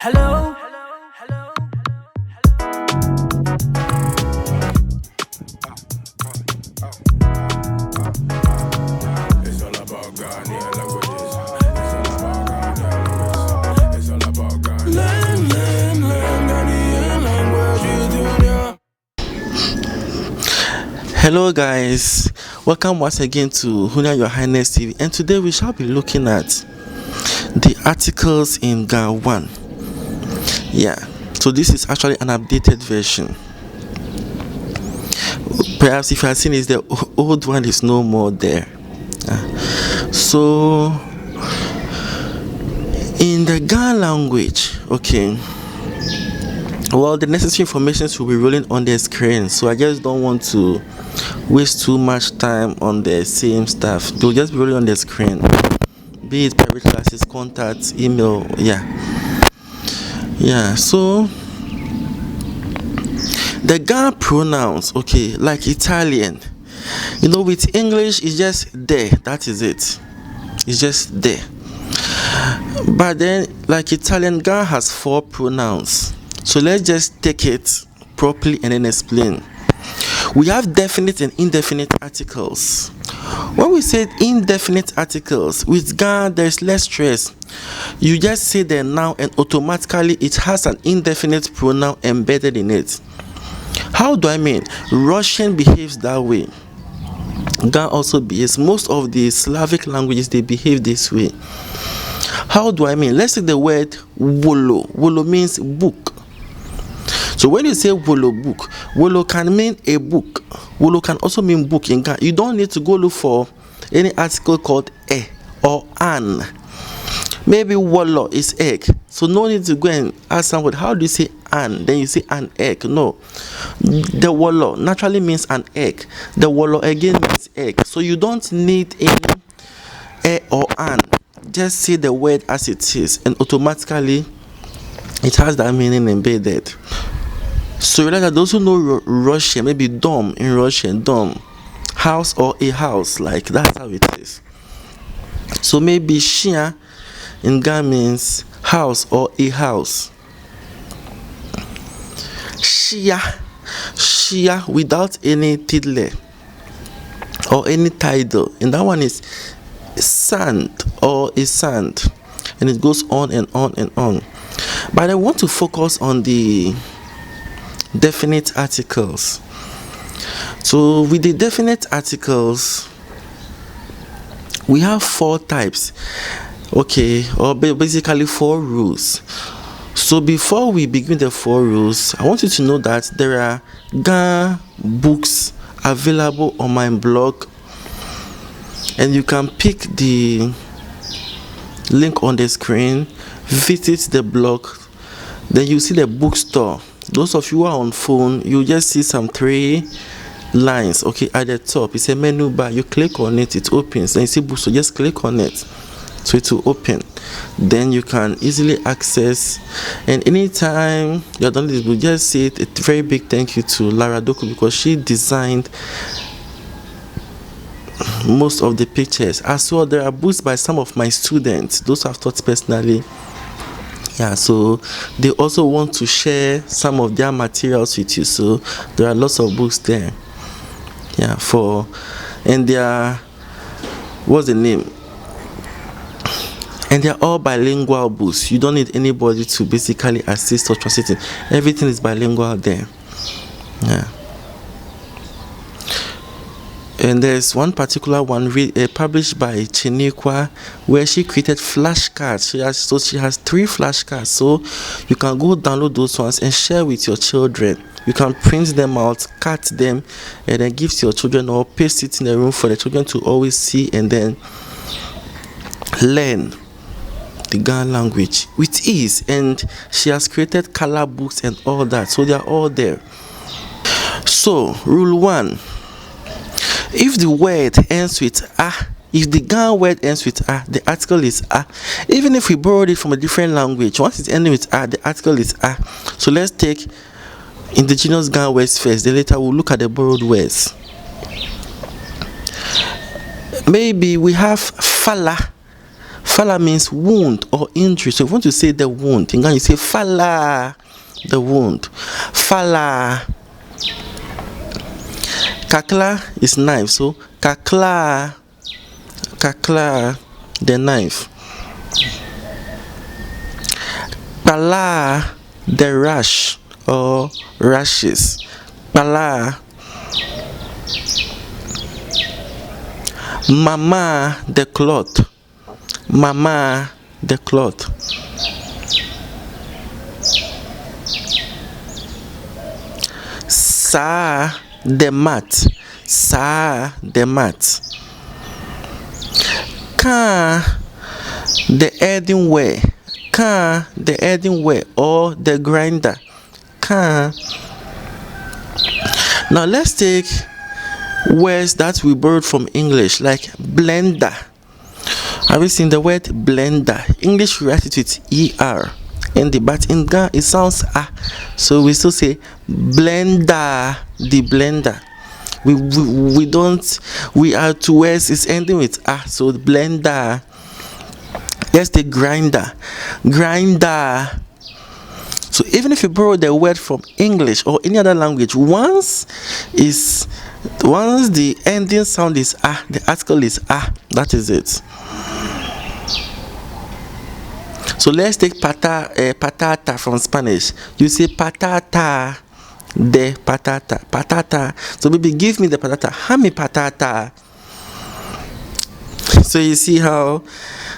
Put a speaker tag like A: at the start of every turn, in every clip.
A: Hello.
B: It's all about Ghanaian languages. It's all about Ghanaian languages. It's all about Ghanaian languages.
C: Hello guys, welcome once again to Huniah-Yourhighness TV, and today we shall be looking at the articles in Guan. Yeah, so this is actually an updated version. Perhaps if you have seen it, the old one is no more there. So in the Ga language, okay, well, the necessary information will be rolling on the screen, so I just don't want to waste too much time on the same stuff. They'll just be rolling on the screen, be it private classes, contacts, email. So the Ga pronouns, okay, like Italian, with English it's just there, that is it, it's just there. But then, like Italian, Ga has 4 pronouns. So let's just take it properly and then explain. We have definite and indefinite articles. When we say indefinite articles, with Ga there's less stress. You just say the noun and automatically it has an indefinite pronoun embedded in it. How do I mean? Russian behaves that way. Ga also behaves. Most of the Slavic languages, they behave this way. How do I mean? Let's take the word wolo. Wolo means book. So when you say wolo book, wolo can mean a book. Wolo can also mean book in Ga. You don't need to go look for any article called e or an. Maybe wolo is egg. So no need to go and ask someone, how do you say an? Then you say an egg. No. The wolo naturally means an egg. The wolo again means egg. So you don't need any e or an. Just say the word as it is and automatically it has that meaning embedded. So realize that those who know Russian, maybe dom in Russian, dom, house or a house, like that's how it is. So maybe shia in Ga means house or a house. Shia without any title or any title, and that one is sand or a sand, and it goes on and on and on. But I want to focus on the definite articles. So with the definite articles, we have 4 types, okay, or basically 4 rules. So before we begin the 4 rules, I want you to know that there are Ga books available on my blog, and you can pick the link on the screen, visit the blog, then you see the bookstore. Those of you who are on phone, you just see some 3 lines, okay, at the top. It's a menu bar. You click on it, it opens, and you see bookstore. Just click on it, so it will open. Then you can easily access. And anytime you're done this, we'll just say a very big thank you to Lara Doku, because she designed most of the pictures. As well, there are books by some of my students, those I've taught personally. So they also want to share some of their materials with you. So there are lots of books there. And they are, what's the name? And they are all bilingual books. You don't need anybody to basically assist or translate. Everything is bilingual there. And there's one particular one published by Chinikwa, where she created flashcards. She has 3 flashcards, so you can go download those ones and share with your children. You can print them out, cut them, and then give to your children, or paste it in the room for the children to always see and then learn the Ga language with ease. And she has created color books and all that, so they are all there. So rule 1. If the word ends with a, if the Ga word ends with a, the article is a. Even if we borrowed it from a different language, once it's ending with a, the article is a. So let's take indigenous Ga words first, then later we'll look at the borrowed words. Maybe we have fala. Fala means wound or injury. So if you want to say the wound, in Ghana you say fala, the wound. Fala. Kakla is knife. So kakla, kakla, the knife. Pala, the rash or rashes. Pala. Mama, the cloth. Mama, the cloth. Sa, the mat. Sa, the mat. Ka, the earthenware. Ka, the earthenware or the grinder. Ka. Now let's take words that we borrowed from English, like blender. Have you seen the word blender? English we write it with ER. But in Ghana it sounds ah. So we still say blender, the blender. We don't, we are two words is ending with ah. So blender. Let's take grinder. Grinder. So even if you borrow the word from English or any other language, once the ending sound is ah, the article is ah, that is it. So let's take patata from Spanish. You say patata, de patata, patata. So baby, give me the patata. Hand me patata. So you see how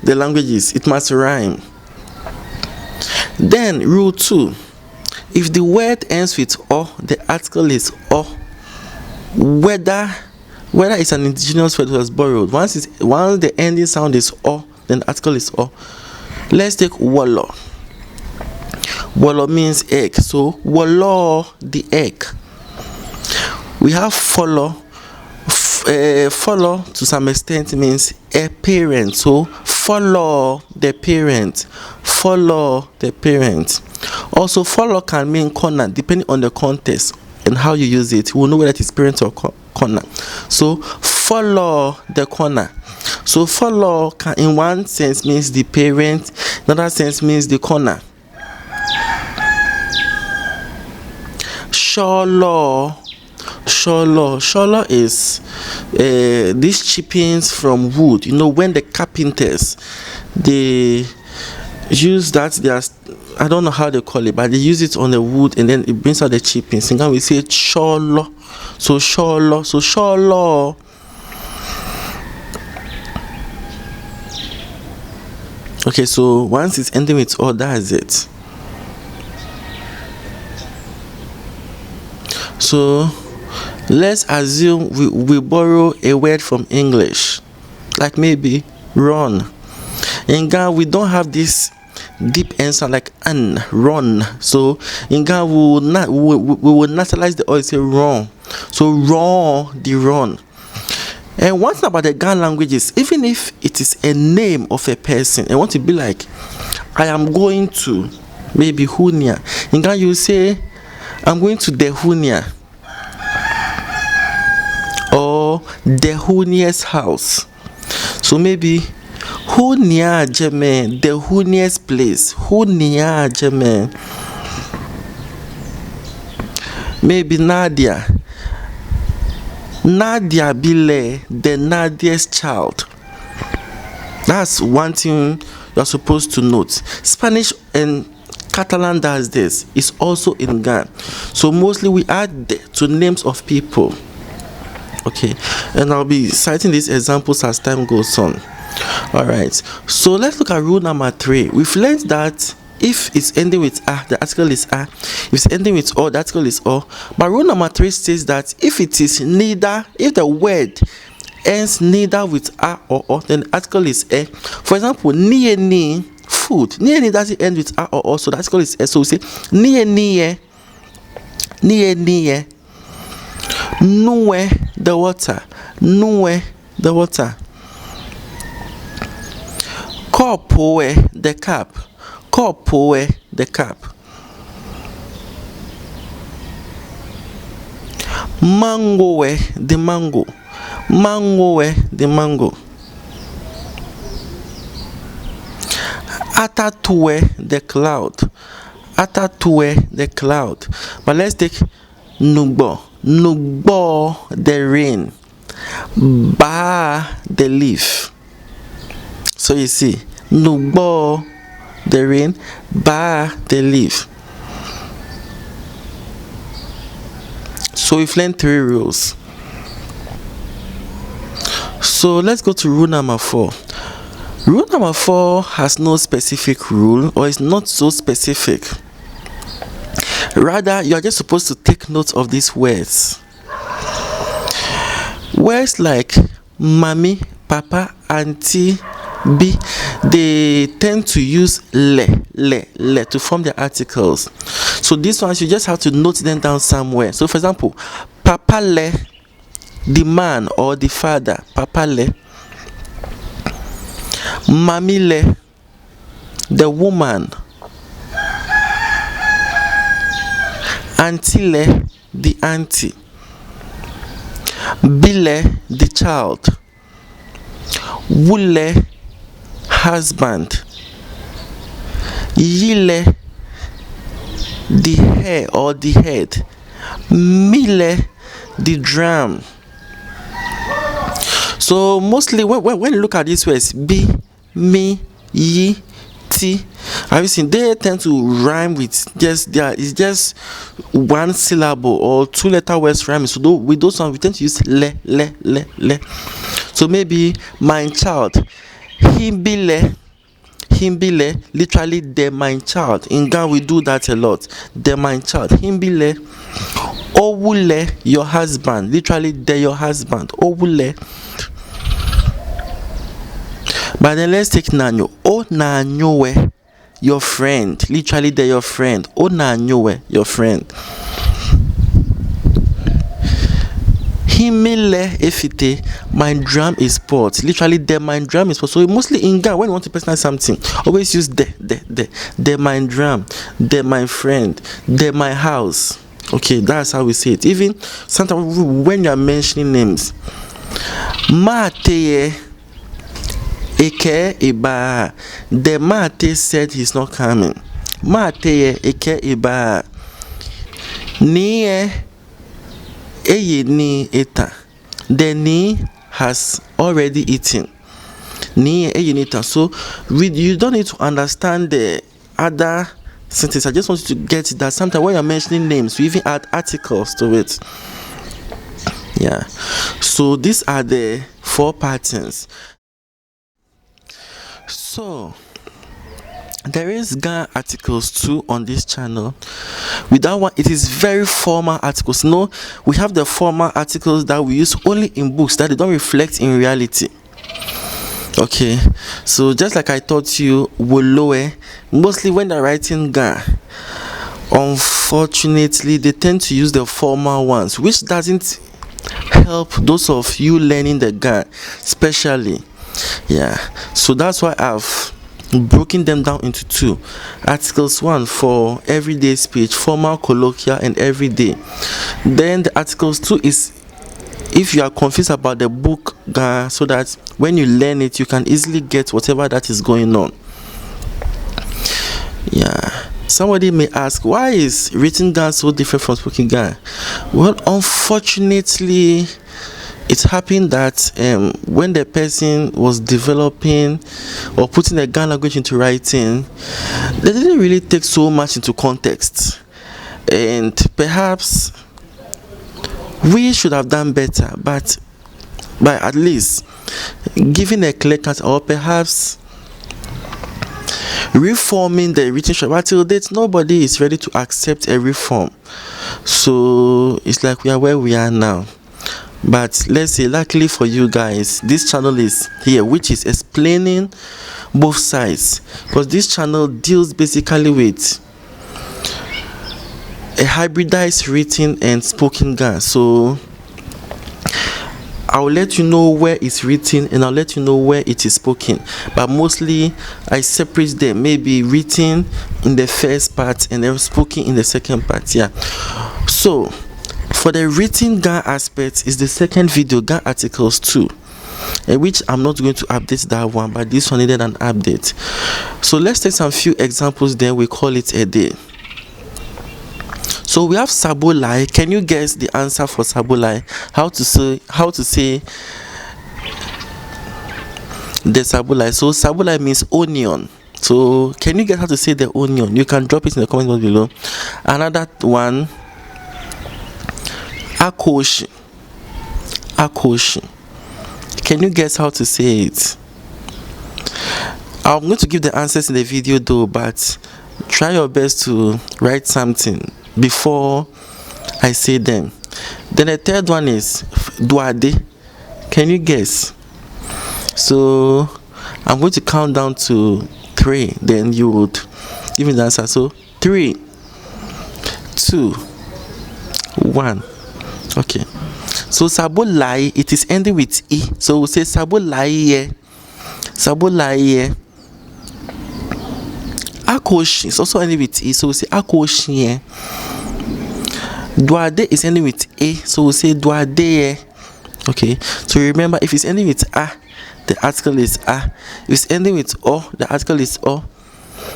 C: the language is. It must rhyme. Then rule 2. If the word ends with o, the article is o. Whether it's an indigenous word that was borrowed. Once the ending sound is o, then the article is o. Let's take wolo. Wolo means egg. So wolo, the egg. We have follow. Follow to some extent means a parent. So follow the parent. Follow the parent. Also follow can mean corner depending on the context and how you use it. We'll know whether it is parent or corner. So follow the corner. So follow can in one sense means the parent, another sense means the corner. Sholo. Sholo is these chippings from wood. You know, when the carpenters they use that, they are, I don't know how they call it, but they use it on the wood and then it brings out the chippings. And we say sholo. So sholo. Okay, so once it's ending with o, that is it. So let's assume we borrow a word from English, like maybe run. In Ghana we don't have this deep end sound like an, run. So in Ghana we will naturalize the o, say run. So run, the run. And one thing about the Ghan languages, even if it is a name of a person, I want to be like, I am going to maybe Huniah. In Ghana you say, I'm going to the Huniah. Or the Huniah's house. So maybe Huniah-Yourhighness, the Huniah's place. Huniah-Yourhighness. Maybe Nadia Bile, the Nadia's child. That's one thing you're supposed to note. Spanish and Catalan does this. It's also in Ghana. So mostly we add to names of people. Okay, and I'll be citing these examples as time goes on. All right, so let's look at rule number 3. We've learned that if it's ending with a, the article is a. If it's ending with o, the article is o. But rule number 3 says that if it is neither, if the word ends neither with a or o, then the article is a. For example, niyenii, food. Niyenii doesn't end with a or o, so the article is a. So we say niyenii, niyenii. Nue, the water. Nue, the water. Kopoe, the cup. Kopoe, the cup. Mangoe, the mango. Mangoe, the mango. Atatue the cloud. Atatue the cloud. But let's take nugbo. Nugbo the rain. Ba the leaf. So you see, nugbo the rain, ba the leaf. So we've learned 3 rules. So let's go to rule number 4. Rule number 4 has no specific rule, or is not so specific. Rather, you are just supposed to take note of these words. Words like mommy, papa, auntie, be, they tend to use le to form their articles. So these ones you just have to note them down somewhere. So for example, papa le, the man or the father, papa le. Mami le, the woman. Auntie le, the auntie. Bile, the child. Wule, husband. Yile, the hair or the head. Mile, the drum. So mostly when you look at these words, be, me, yi, ti, have you seen, they tend to rhyme with it's just one syllable or 2-letter words rhyming. So with those ones we tend to use le. So maybe my child, himbile, literally the my child. In Ghana we do that a lot. The my child, himbile. Owule, your husband, literally the your husband. Owule. But then let's take nanyo. O nanyowe, your friend, literally the your friend. O nanyowe, your friend. Himile efite, my drum is sport. Literally, the my drum is sport. So mostly in Ghana, when you want to personalize something, always use the my drum, the my friend, the my house. Okay, that's how we say it. Even sometimes when you are mentioning names, Mateye Eke Iba. The Mate said he's not coming. Mateye Eke Iba. Niye Eyeni Eta. The ni has already eaten. Niye Eyeni Eta. So you don't need to understand the other sentence. I just want you to get that sometimes when you're mentioning names, we even add articles to it. Yeah. So these are the 4 patterns. So there is Ghana articles too on this channel. With that one, it is very formal articles. No, we have the formal articles that we use only in books, that they don't reflect in reality. Okay, so just like I taught you, wolo, mostly when they're writing Ga, unfortunately they tend to use the formal ones, which doesn't help those of you learning the Ga, especially. Yeah, so that's why I've broken them down into 2 articles. 1 for everyday speech, formal, colloquial, and everyday. Then the articles 2 is if you are confused about the book Ga, so that when you learn it you can easily get whatever that is going on. Yeah, somebody may ask, why is written Ga so different from spoken Ga? Well, unfortunately it happened that when the person was developing or putting the Ghana language into writing, they didn't really take so much into context, and perhaps we should have done better, but by at least giving a clear cut, or perhaps reforming the written structure. But till date, nobody is ready to accept a reform. So it's like we are where we are now. But let's say, luckily for you guys, this channel is here, which is explaining both sides, because this channel deals basically with a hybridized written and spoken Ga. So I'll let you know where it's written and I'll let you know where it is spoken, but mostly I separate them, maybe written in the first part and then spoken in the second part. Yeah, so for the written Ga aspect is the second video, Ga articles 2. which I'm not going to update that one, but this one needed an update. So let's take some few examples, then we call it a day. So we have sabulai. Can you guess the answer for sabulai? How to say the sabulai? So sabulai means onion. So can you guess how to say the onion? You can drop it in the comment box below. Another one, akoshi. Akoshi. Can you guess how to say it? I'm going to give the answers in the video though, but try your best to write something before I say them. Then the third one is duade. Can you guess? So I'm going to count down to 3, then you would give me the answer. So 3, 2, 1. Okay. So sabulai, it is ending with e. So we'll say sabulai. Sabulai. Akoshi is also ending with e. So we'll say akoshi. Duade is ending with a. So we'll say duade. Okay. So remember, if it's ending with a, the article is a. If it's ending with o, the article is o.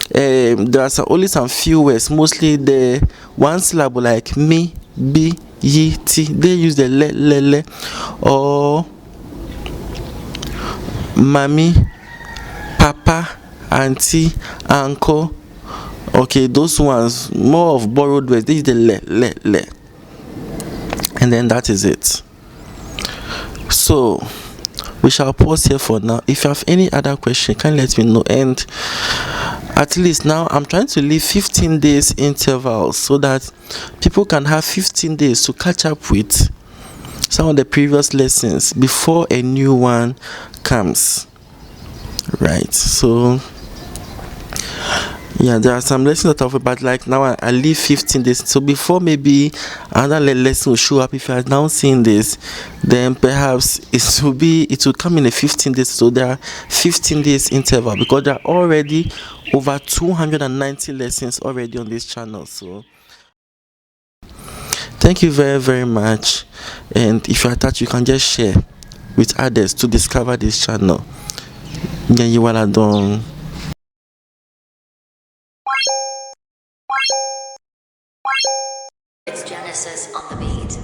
C: There are only some few words, mostly the one syllable like me, be, yi, ti. They use the le, or mommy, papa, auntie, uncle. Okay, those ones more of borrowed words. They use the le, and then that is it. So we shall pause here for now. If you have any other question, can you let me know? And at least now I'm trying to leave 15 days intervals so that people can have 15 days to catch up with some of the previous lessons before a new one comes. Right. So yeah, there are some lessons that I've, but like now I leave 15 days. So before maybe another lesson will show up, if you are now seeing this, then perhaps it will come in a 15 days. So there are 15 days interval because there are already over 290 lessons already on this channel. So thank you very, very much. And if you are attached, you can just share with others to discover this channel.
A: It's Genesis on the beat.